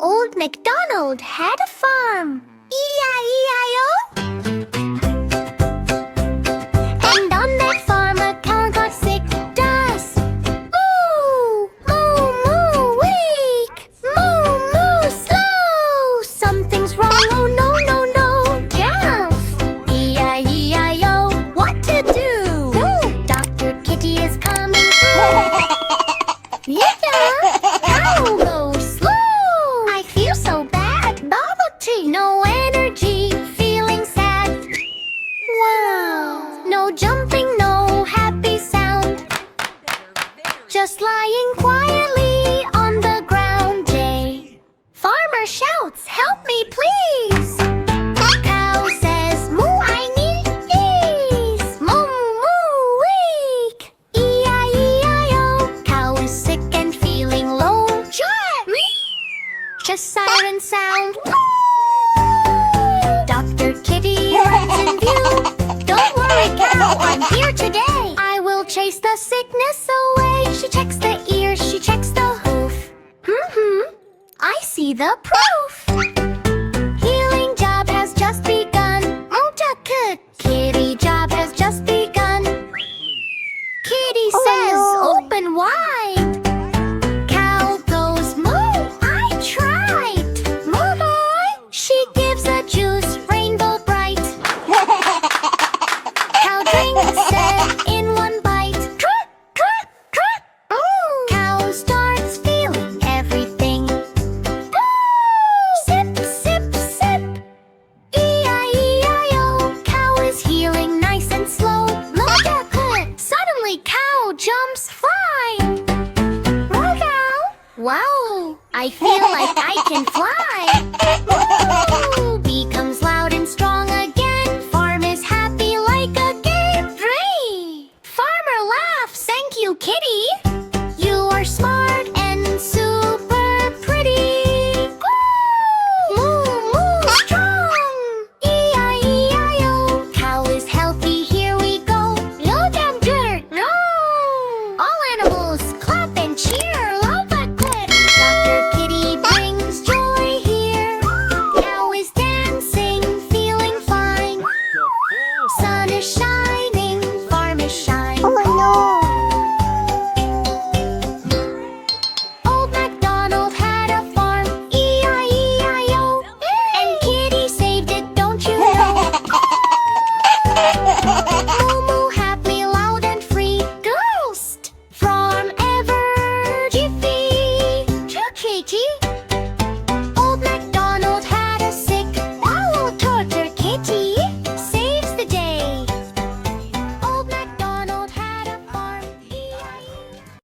Old MacDonald had a farm. E-I-E-I-O. And on that farm a cow got sick. Does moo, moo, moo, weak. Moo, moo, slow. Something's wrong. Oh no, no, no. Yes. E-I-E-I-O. What to do? Dr. Kitty is coming. Yeah. Cow goes slow. I feel so bad. Bubble tea. No energy. Feeling sad. Wow. No jumping, no happy sound. Just lying quietly on the ground. Jay. Farmer shouts, help me please. Cow says, moo, I need these. Moo, moo, weak. E-I-E-I-O. Cow is sick and feeling low. Just siren sound. Dr. Kitty runs in view. Don't worry, cow, I'm here today. I will chase the sickness away. She checks the ears, she checks the hoof. I see the proof. Healing job has just begun. Kitty job has just begun. Kitty says, open wide. Cow goes, moo, I tried. Moo, she gives a juice, rainbow bright. Cow drinks it in one bite. Trot, trot, trot. Cow starts feeling everything. Sip, sip, sip. E-I-E-I-O. Cow is healing nice and slow. Look at it. Suddenly cow jumps flying. Wow, I feel like I can fly. Woo!